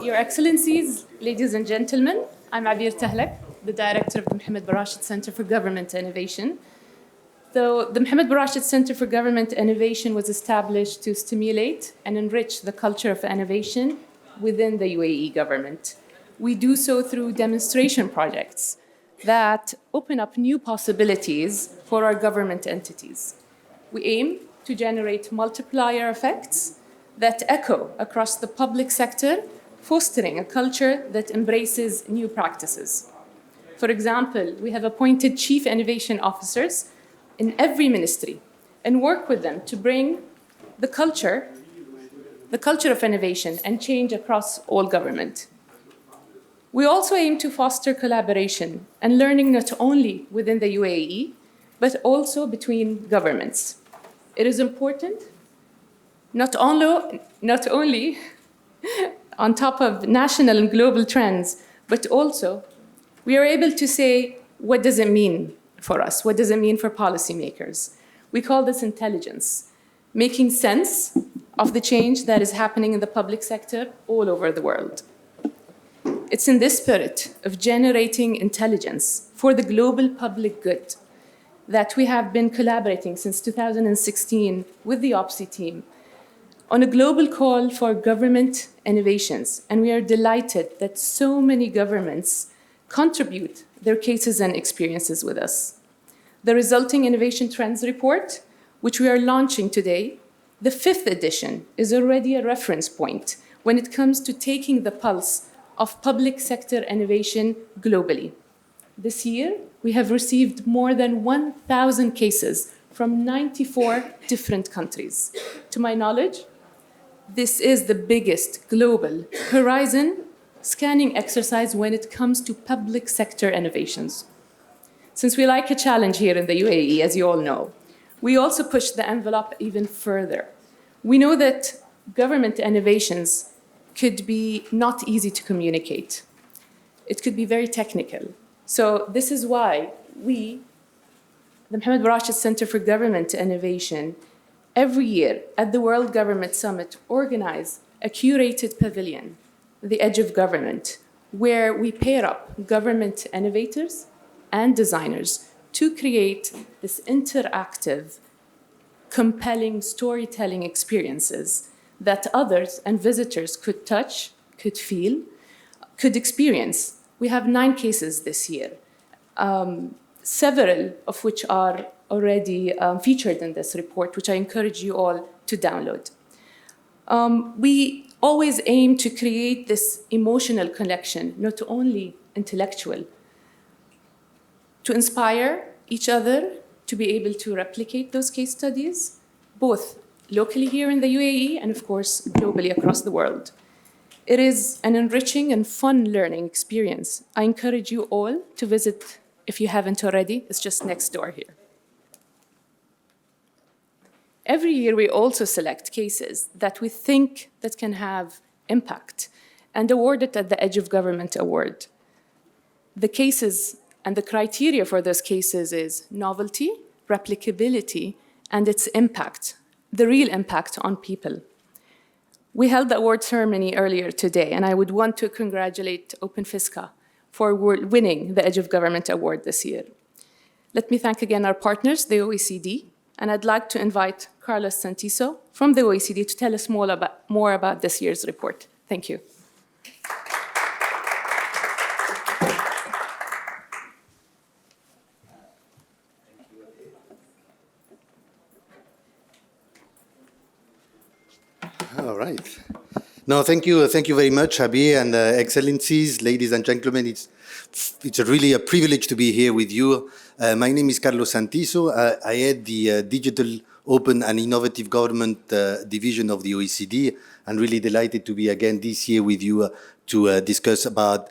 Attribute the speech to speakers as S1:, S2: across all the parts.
S1: Your Excellencies, ladies and gentlemen, I'm Abir Tahlak, the director of the Mohammed Barashid Center for Government Innovation. The Mohammed Barashid Center for Government Innovation was established to stimulate and enrich the culture of innovation within the UAE government. We do so through demonstration projects that open up new possibilities for our government entities. We aim to generate multiplier effects that echo across the public sector, fostering a culture that embraces new practices. For example, we have appointed chief innovation officers in every ministry and work with them to bring the culture of innovation and change across all government. We also aim to foster collaboration and learning not only within the UAE, but also between governments. It is important not only on top of national and global trends, but also we are able to say, what does it mean for us? What does it mean for policymakers? We call this intelligence, making sense of the change that is happening in the public sector all over the world. It's in this spirit of generating intelligence for the global public good that we have been collaborating since 2016 with the OPSI team on a global call for government innovations, and we are delighted that so many governments contribute their cases and experiences with us. The resulting Innovation Trends Report, which we are launching today, the 5th edition, is already a reference point when it comes to taking the pulse of public sector innovation globally. This year, we have received more than 1,000 cases from 94 different countries. To my knowledge, this is the biggest global horizon scanning exercise when it comes to public sector innovations. Since we like a challenge here in the UAE, as you all know, we also push the envelope even further. We know that government innovations could be not easy to communicate. It could be very technical. So this is why we, the Mohammed Barashid Center for Government Innovation, every year at the World Government Summit organize a curated pavilion, the Edge of Government, where we pair up government innovators and designers to create this interactive, compelling storytelling experiences that others and visitors could touch, could feel, could experience. We have 9 cases this year, several of which are already featured in this report, which I encourage you all to download. We always aim to create this emotional connection, not only intellectual, to inspire each other to be able to replicate those case studies, both locally here in the UAE and, of course, globally across the world. It is an enriching and fun learning experience. I encourage you all to visit if you haven't already. It's just next door here. Every year, we also select cases that we think that can have impact and award it at the Edge of Government Award. The cases and the criteria for those cases is novelty, replicability, and its impact, the real impact on people. We held the award ceremony earlier today, and I would want to congratulate Open Fisca for winning the Edge of Government Award this year. Let me thank again our partners, the OECD, and I'd like to invite Carlos Santiso from the OECD to tell us more about this year's report. Thank you.
S2: All right. No, thank you very much, Habib, and Excellencies, ladies and gentlemen. It's really a privilege to be here with you. My name is Carlos Santiso. I head the Digital, Open and Innovative Government Division of the OECD, and really delighted to be again this year with you to discuss about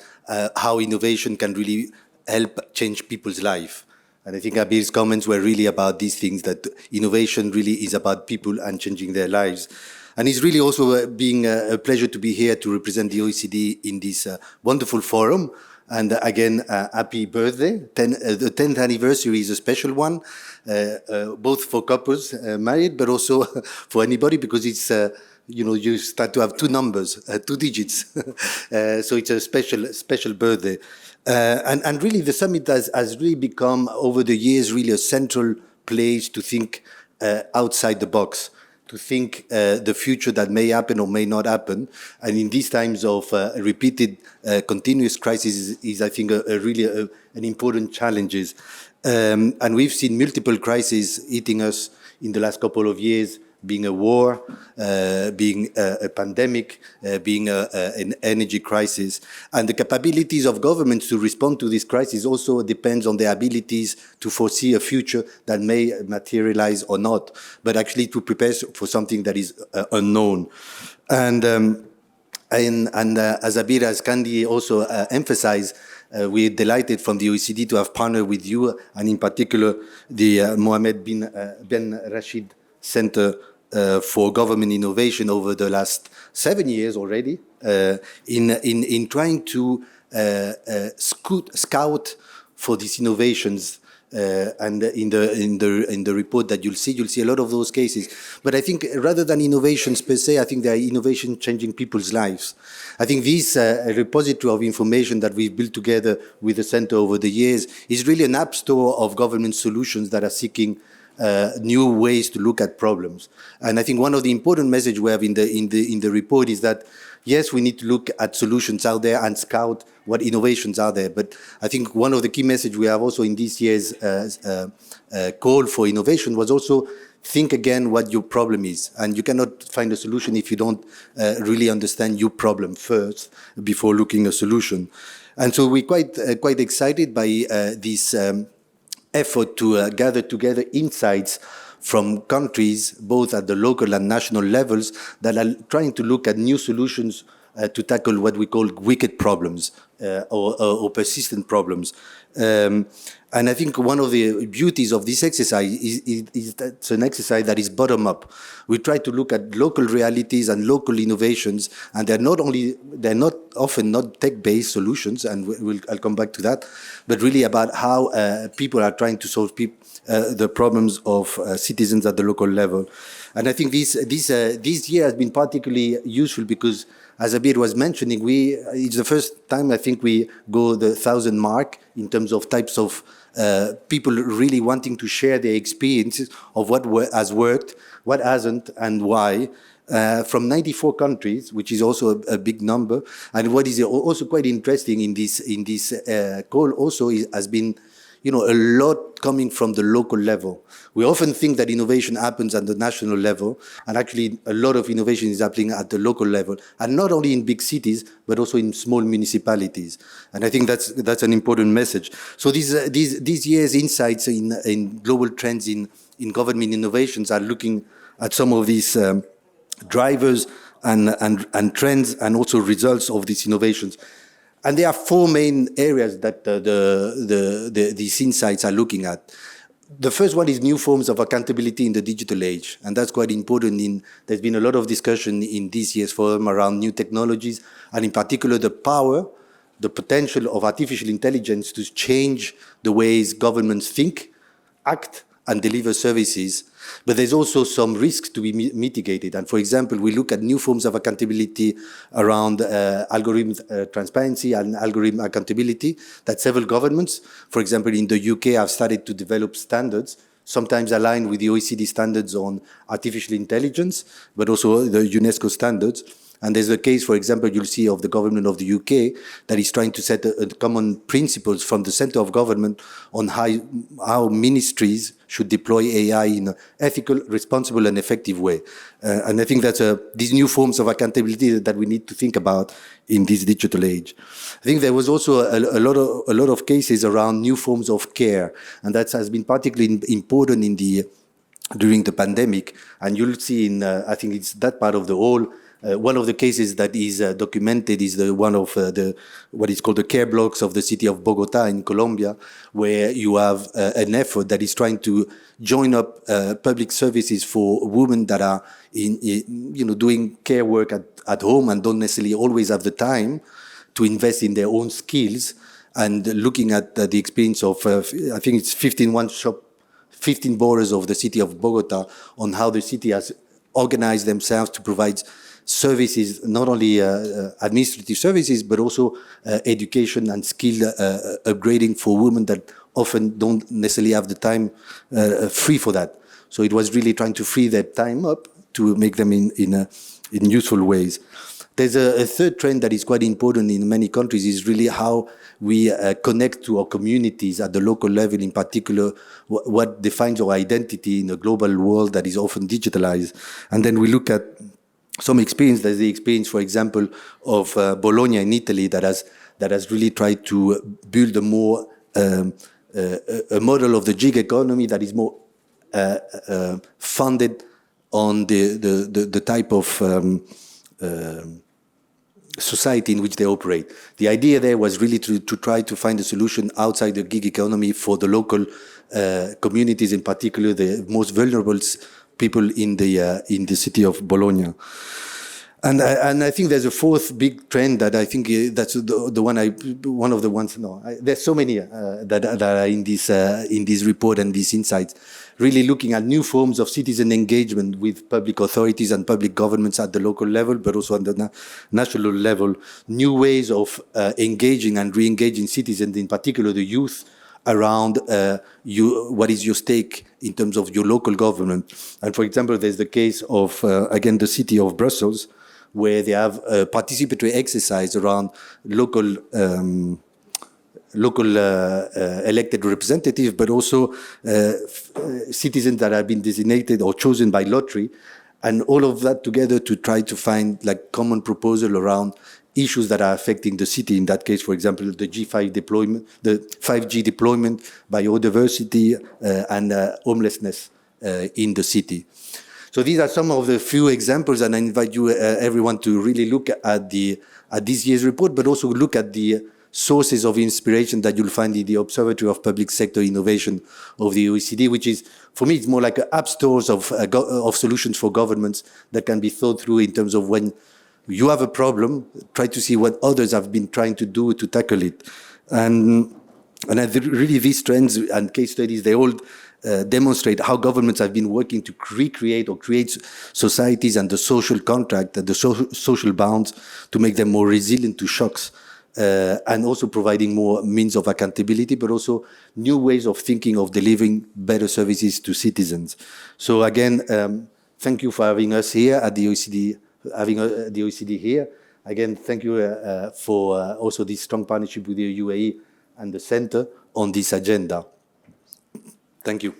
S2: how innovation can really help change people's life. And I think Abir's comments were really about these things, that innovation really is about people and changing their lives. And it's really also being a pleasure to be here to represent the OECD in this wonderful forum. And again, happy birthday. The 10th anniversary is a special one, both for couples married, but also for anybody, because it's you start to have two numbers, two digits. So it's a special birthday. And really the summit has really become, over the years, really a central place to think outside the box, to think the future that may happen or may not happen. And in these times of repeated continuous crises is I think, an important challenges. And we've seen multiple crises hitting us in the last couple of years, being a war, being a pandemic, being an energy crisis. And the capabilities of governments to respond to this crisis also depends on their abilities to foresee a future that may materialize or not, but actually to prepare for something that is unknown. And as Abir, as Kandi also emphasized, we're delighted from the OECD to have partnered with you, and in particular, the Mohammed bin Rashid Center for Government Innovation over the last 7 years already, in trying to scout for these innovations. And in the report that you'll see a lot of those cases. But I think rather than innovations per se, I think they are innovation changing people's lives. I think this repository of information that we've built together with the center over the years is really an app store of government solutions that are seeking new ways to look at problems. And I think one of the important messages we have in the report is that yes, we need to look at solutions out there and scout what innovations are there. But I think one of the key messages we have also in this year's call for innovation was also think again what your problem is. And you cannot find a solution if you don't really understand your problem first before looking a solution. And so we're quite excited by this effort to gather together insights from countries, both at the local and national levels, that are trying to look at new solutions to tackle what we call wicked problems or persistent problems. And I think one of the beauties of this exercise is that it's an exercise that is bottom up. We try to look at local realities and local innovations, and they're not often not tech-based solutions, and I'll come back to that, but really about how people are trying to solve the problems of citizens at the local level. And I think this year has been particularly useful because, as Abir was mentioning, it's the first time I think we go the 1,000 mark in terms of types of people really wanting to share their experiences of what has worked, what hasn't, and why. From 94 countries, which is also a big number. And what is also quite interesting in this call also has been, a lot coming from the local level. We often think that innovation happens at the national level, and actually a lot of innovation is happening at the local level, and not only in big cities, but also in small municipalities. And I think that's an important message. So these year's insights in global trends in government innovations are looking at some of these drivers and trends, and also results of these innovations. And there are four main areas that these insights are looking at. The first one is new forms of accountability in the digital age, and that's quite important. There's been a lot of discussion in this year's forum around new technologies, and in particular the power, the potential of artificial intelligence to change the ways governments think, act, and deliver services. But there's also some risks to be mitigated. And for example, we look at new forms of accountability around algorithm transparency and algorithm accountability that several governments, for example, in the UK, have started to develop standards, sometimes aligned with the OECD standards on artificial intelligence, but also the UNESCO standards. And there's a case, for example, you'll see of the government of the UK that is trying to set a common principles from the center of government on how ministries should deploy AI in an ethical, responsible, and effective way. And I think that's these new forms of accountability that we need to think about in this digital age. I think there was also a lot of cases around new forms of care, and that has been particularly important during the pandemic. And you'll see I think it's that part of the whole. One of the cases that is documented is the one of what is called the care blocks of the city of Bogota in Colombia, where you have an effort that is trying to join up public services for women that are doing care work at home and don't necessarily always have the time to invest in their own skills, and looking at the experience of I think it's 15 boroughs of the city of Bogota on how the city has organize themselves to provide services, not only administrative services, but also education and skill upgrading for women that often don't necessarily have the time free for that. So it was really trying to free their time up to make them in useful ways. There's a third trend that is quite important in many countries is really how we connect to our communities at the local level, in particular, what defines our identity in a global world that is often digitalized. And then we look at some experience. There's the experience, for example, of Bologna in Italy that has really tried to build a more a model of the gig economy that is more funded on the type of society in which they operate. The idea there was really to try to find a solution outside the gig economy for the local communities, in particular the most vulnerable people in the city of Bologna. And I think there's a fourth big trend that I think that's one of the ones. No, there's so many that are in this report and these insights. Really looking at new forms of citizen engagement with public authorities and public governments at the local level, but also at the national level. New ways of engaging and re-engaging citizens, in particular the youth, around what is your stake in terms of your local government. And for example, there's the case of, again, the city of Brussels, where they have a participatory exercise around local elected representatives, but also citizens that have been designated or chosen by lottery, and all of that together to try to find like common proposal around issues that are affecting the city. In that case, for example, the G5 deployment, the 5G deployment, biodiversity, and homelessness in the city. So these are some of the few examples, and I invite you, everyone, to really look at this year's report, but also look at the sources of inspiration that you'll find in the Observatory of Public Sector Innovation of the OECD, which is, for me, it's more like app stores of solutions for governments that can be thought through in terms of when you have a problem, try to see what others have been trying to do to tackle it. And really these trends and case studies, they all demonstrate how governments have been working to recreate or create societies and the social contract and the social bounds to make them more resilient to shocks, and also providing more means of accountability, but also new ways of thinking of delivering better services to citizens. So again, thank you for having us here at the OECD, the OECD here. Again, thank you for also this strong partnership with the UAE and the Center on this agenda. Thank you.